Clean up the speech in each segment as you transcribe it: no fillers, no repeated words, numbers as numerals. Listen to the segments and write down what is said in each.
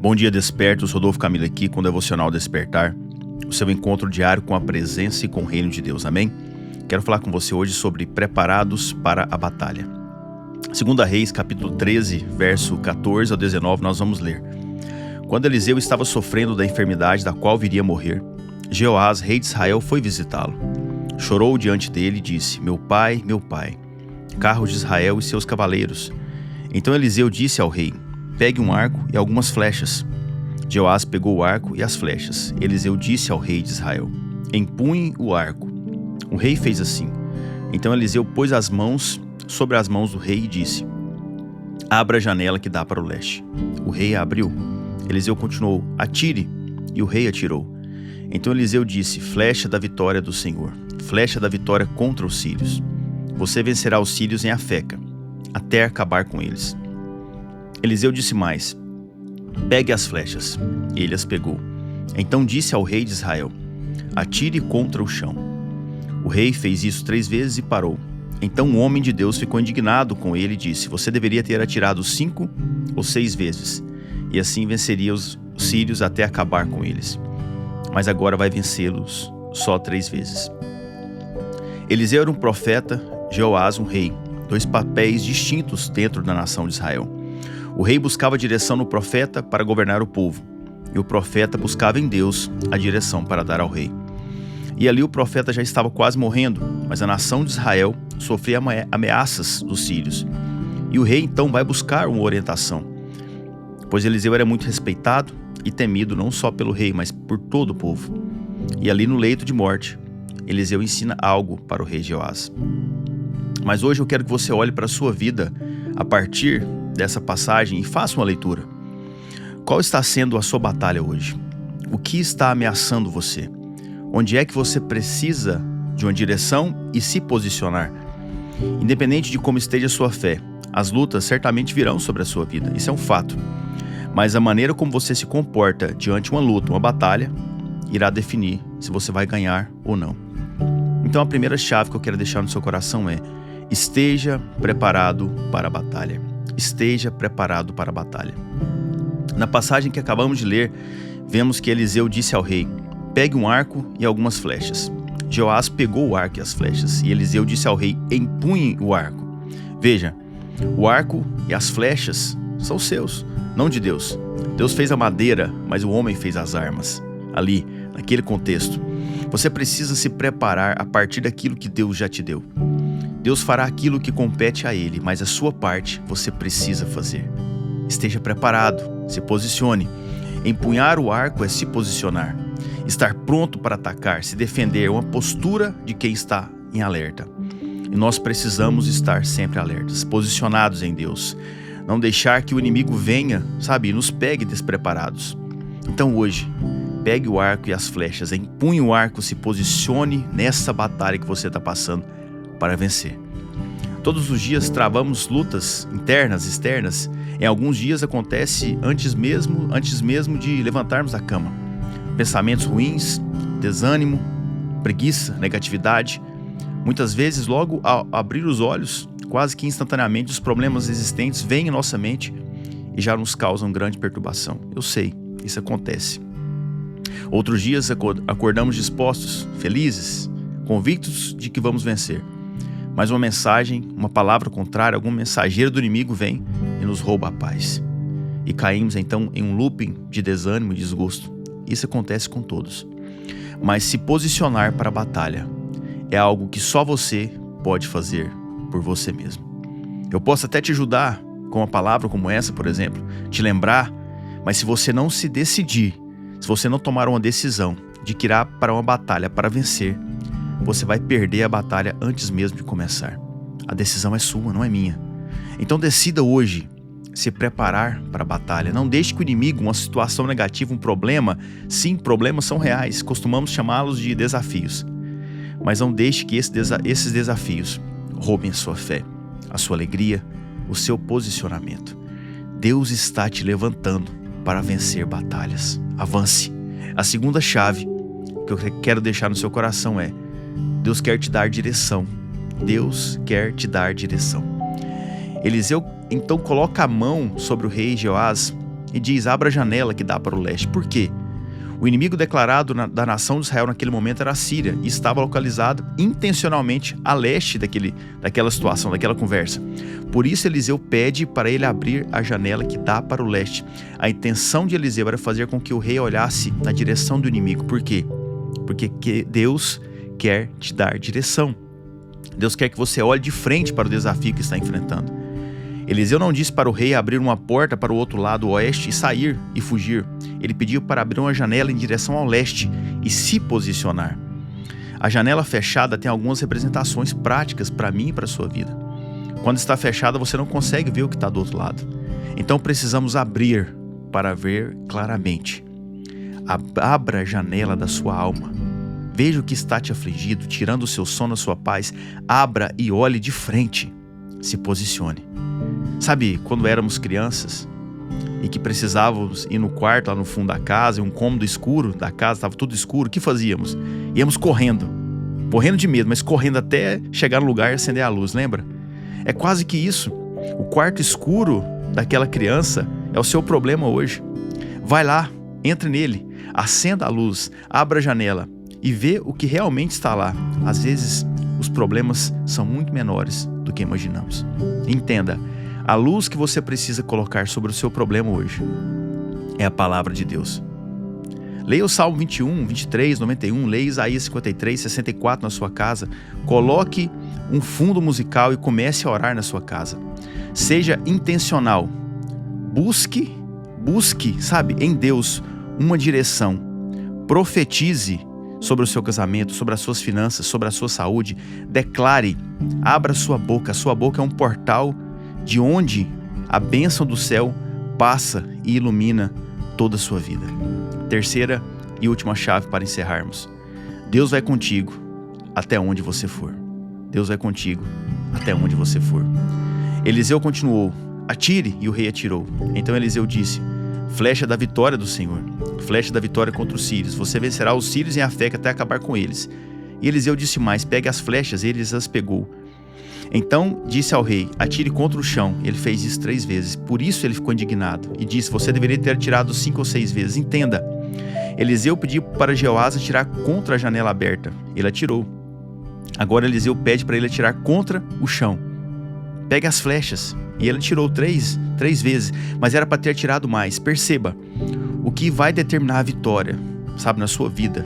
Bom dia, despertos. Rodolfo Camilo aqui com o Devocional Despertar, o seu encontro diário com a presença e com o reino de Deus, amém? Quero falar com você hoje sobre preparados para a batalha. 2 Reis, capítulo 13, verso 14 ao 19, nós vamos ler. Quando Eliseu estava sofrendo da enfermidade da qual viria a morrer, Jeoás, rei de Israel, foi visitá-lo. Chorou diante dele e disse: meu pai, carro de Israel e seus cavaleiros. Então Eliseu disse ao rei: pegue um arco e algumas flechas. Jeoás pegou o arco e as flechas. Eliseu disse ao rei de Israel: empunhe o arco. O rei fez assim. Então Eliseu pôs as mãos sobre as mãos do rei e disse: abra a janela que dá para o leste. O rei a abriu. Eliseu continuou: atire. E o rei atirou. Então Eliseu disse: flecha da vitória do Senhor, flecha da vitória contra os sírios. Você vencerá os sírios em Afeca, até acabar com eles. Eliseu disse mais: pegue as flechas. E ele as pegou. Então disse ao rei de Israel: atire contra o chão. O rei fez isso 3 vezes e parou. Então o homem de Deus ficou indignado com ele e disse: você deveria ter atirado 5 ou 6 vezes, e assim venceria os sírios até acabar com eles. Mas agora vai vencê-los só 3 vezes. Eliseu era um profeta, Jeoás um rei, 2 papéis distintos dentro da nação de Israel. O rei buscava direção no profeta para governar o povo, e o profeta buscava em Deus a direção para dar ao rei. E ali o profeta já estava quase morrendo, mas a nação de Israel sofria ameaças dos sírios. E o rei então vai buscar uma orientação, pois Eliseu era muito respeitado e temido não só pelo rei, mas por todo o povo. E ali no leito de morte, Eliseu ensina algo para o rei Jeoás. Mas hoje eu quero que você olhe para a sua vida a partir dessa passagem e faça uma leitura. Qual está sendo a sua batalha hoje? O que está ameaçando você? Onde é que você precisa de uma direção e se posicionar? Independente de como esteja a sua fé, as lutas certamente virão sobre a sua vida, isso é um fato. Mas a maneira como você se comporta diante de uma luta, uma batalha, irá definir se você vai ganhar ou não. Então a primeira chave que eu quero deixar no seu coração é: esteja preparado para a batalha. Esteja preparado para a batalha. Na passagem que acabamos de ler, vemos que Eliseu disse ao rei: pegue um arco e algumas flechas. Jeoás pegou o arco e as flechas, e Eliseu disse ao rei: empunhe o arco. Veja, o arco e as flechas são seus, não de Deus. Deus fez a madeira, mas o homem fez as armas. Ali, naquele contexto, você precisa se preparar a partir daquilo que Deus já te deu. Deus fará aquilo que compete a Ele, mas a sua parte você precisa fazer. Esteja preparado, se posicione. Empunhar o arco é se posicionar. Estar pronto para atacar, se defender, é uma postura de quem está em alerta. E nós precisamos estar sempre alertas, posicionados em Deus. Não deixar que o inimigo venha, e nos pegue despreparados. Então hoje, pegue o arco e as flechas, empunhe o arco, se posicione nessa batalha que você está passando para vencer. Todos os dias travamos lutas internas, externas. Em alguns dias acontece antes mesmo de levantarmos da cama. Pensamentos ruins, desânimo, preguiça, negatividade. Muitas vezes, logo ao abrir os olhos, quase que instantaneamente, os problemas existentes vêm em nossa mente e já nos causam grande perturbação. Eu sei, isso acontece. Outros dias acordamos dispostos, felizes, convictos de que vamos vencer. Mas uma mensagem, uma palavra contrária, algum mensageiro do inimigo vem e nos rouba a paz. E caímos então em um looping de desânimo e desgosto. Isso acontece com todos. Mas se posicionar para a batalha é algo que só você pode fazer por você mesmo. Eu posso até te ajudar com uma palavra como essa, por exemplo, te lembrar, mas se você não se decidir, se você não tomar uma decisão de que irá para uma batalha para vencer, você vai perder a batalha antes mesmo de começar. A decisão é sua, não é minha. Então decida hoje se preparar para a batalha. Não deixe que o inimigo, uma situação negativa, um problema, sim, problemas são reais, costumamos chamá-los de desafios. Mas não deixe que esses desafios roubem a sua fé, a sua alegria, o seu posicionamento. Deus está te levantando para vencer batalhas. Avance. A segunda chave que eu quero deixar no seu coração é: Deus quer te dar direção. Deus quer te dar direção. Eliseu então coloca a mão sobre o rei Jeoás e diz: abra a janela que dá para o leste. Por quê? O inimigo declarado da nação de Israel naquele momento era a Síria e estava localizado intencionalmente a leste daquela situação, daquela conversa. Por isso Eliseu pede para ele abrir a janela que dá para o leste. A intenção de Eliseu era fazer com que o rei olhasse na direção do inimigo. Por quê? Porque Deus quer te dar direção. Deus quer que você olhe de frente para o desafio que está enfrentando. Eliseu não disse para o rei abrir uma porta para o outro lado, o oeste, e sair e fugir. Ele pediu para abrir uma janela em direção ao leste e se posicionar. A janela fechada tem algumas representações práticas para mim e para a sua vida. Quando está fechada, você não consegue ver o que está do outro lado. Então precisamos abrir para ver claramente. Abra a janela da sua alma. Veja o que está te afligindo, tirando o seu sono, a sua paz. Abra e olhe de frente. Se posicione. Sabe, quando éramos crianças e que precisávamos ir no quarto, lá no fundo da casa, em um cômodo escuro da casa, estava tudo escuro, o que fazíamos? Íamos correndo de medo, mas correndo até chegar no lugar e acender a luz, lembra? É quase que isso. O quarto escuro daquela criança é o seu problema hoje. Vai lá, entre nele, acenda a luz, abra a janela e vê o que realmente está lá. Às vezes, os problemas são muito menores do que imaginamos. Entenda, a luz que você precisa colocar sobre o seu problema hoje é a palavra de Deus. Leia o Salmo 21, 23, 91, leia Isaías 53, 64 na sua casa. Coloque um fundo musical e comece a orar na sua casa. Seja intencional. Busque, sabe, em Deus uma direção. Profetize sobre o seu casamento, sobre as suas finanças, sobre a sua saúde. Declare, abra sua boca. A sua boca é um portal de onde a bênção do céu passa e ilumina toda a sua vida. Terceira e última chave para encerrarmos. Deus vai contigo até onde você for. Deus vai contigo até onde você for. Eliseu continuou: atire, e o rei atirou. Então Eliseu disse: flecha da vitória do Senhor, flecha da vitória contra os sírios. Você vencerá os sírios em Afeca até acabar com eles. E Eliseu disse mais: pegue as flechas. E ele as pegou. Então disse ao rei: atire contra o chão. Ele fez isso 3 vezes. Por isso ele ficou indignado e disse: você deveria ter atirado 5 ou 6 vezes. Entenda, Eliseu pediu para Geoás atirar contra a janela aberta. Ele atirou. Agora Eliseu pede para ele atirar contra o chão. Pegue as flechas. E ele atirou 3 vezes, mas era para ter atirado mais. Perceba, o que vai determinar a vitória, sabe, na sua vida,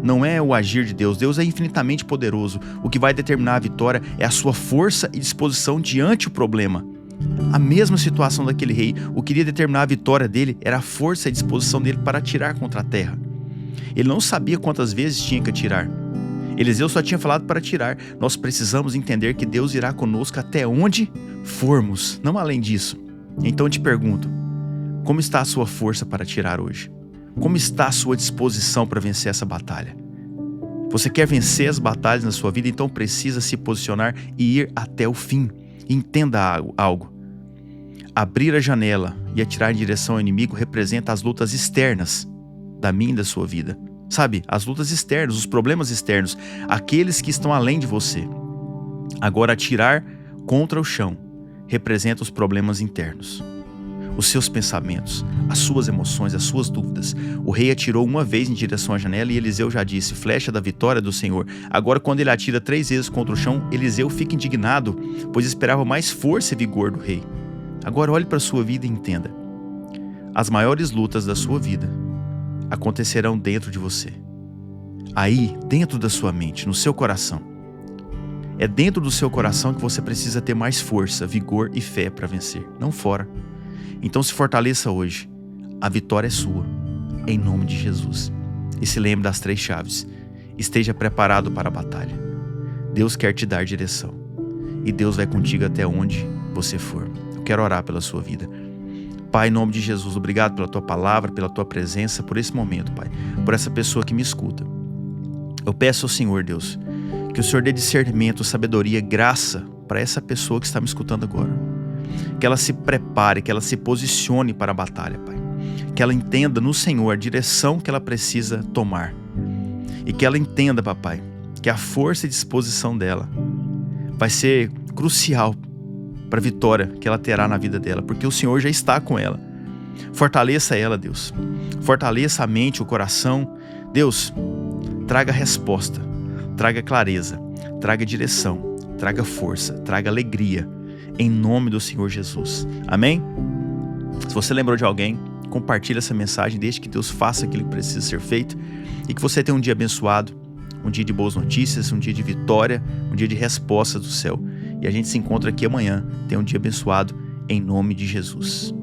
não é o agir de Deus. Deus é infinitamente poderoso. O que vai determinar a vitória é a sua força e disposição diante do problema. A mesma situação daquele rei, o que iria determinar a vitória dele era a força e disposição dele para atirar contra a terra. Ele não sabia quantas vezes tinha que atirar. Eliseu só tinha falado para atirar. Nós precisamos entender que Deus irá conosco até onde formos, não além disso. Então eu te pergunto, como está a sua força para atirar hoje? Como está a sua disposição para vencer essa batalha? Você quer vencer as batalhas na sua vida, então precisa se posicionar e ir até o fim. Entenda algo. Abrir a janela e atirar em direção ao inimigo representa as lutas externas da minha e da sua vida. Sabe, as lutas externas, os problemas externos, aqueles que estão além de você. Agora, atirar contra o chão representa os problemas internos. Os seus pensamentos, as suas emoções, as suas dúvidas. O rei atirou uma vez em direção à janela e Eliseu já disse: flecha da vitória do Senhor. Agora, quando ele atira 3 vezes contra o chão, Eliseu fica indignado, pois esperava mais força e vigor do rei. Agora olhe para a sua vida e entenda. As maiores lutas da sua vida acontecerão dentro de você. Aí, dentro da sua mente, no seu coração. É dentro do seu coração que você precisa ter mais força, vigor e fé para vencer, não fora. Então se fortaleça hoje. A vitória é sua, em nome de Jesus. E se lembre das 3 chaves. Esteja preparado para a batalha. Deus quer te dar direção. E Deus vai contigo até onde você for. Eu quero orar pela sua vida. Pai, em nome de Jesus, obrigado pela Tua palavra, pela Tua presença, por esse momento, Pai. Por essa pessoa que me escuta. Eu peço ao Senhor, Deus, que o Senhor dê discernimento, sabedoria, graça para essa pessoa que está me escutando agora. Que ela se prepare, que ela se posicione para a batalha, Pai. Que ela entenda no Senhor a direção que ela precisa tomar. E que ela entenda, Papai, que a força e disposição dela vai ser crucial para a vitória que ela terá na vida dela, porque o Senhor já está com ela. Fortaleça ela, Deus. Fortaleça a mente, o coração. Deus, traga resposta, traga clareza, traga direção, traga força, traga alegria, em nome do Senhor Jesus. Amém? Se você lembrou de alguém, compartilhe essa mensagem, deixe que Deus faça aquilo que precisa ser feito e que você tenha um dia abençoado, um dia de boas notícias, um dia de vitória, um dia de resposta do céu. E a gente se encontra aqui amanhã. Tenha um dia abençoado, em nome de Jesus.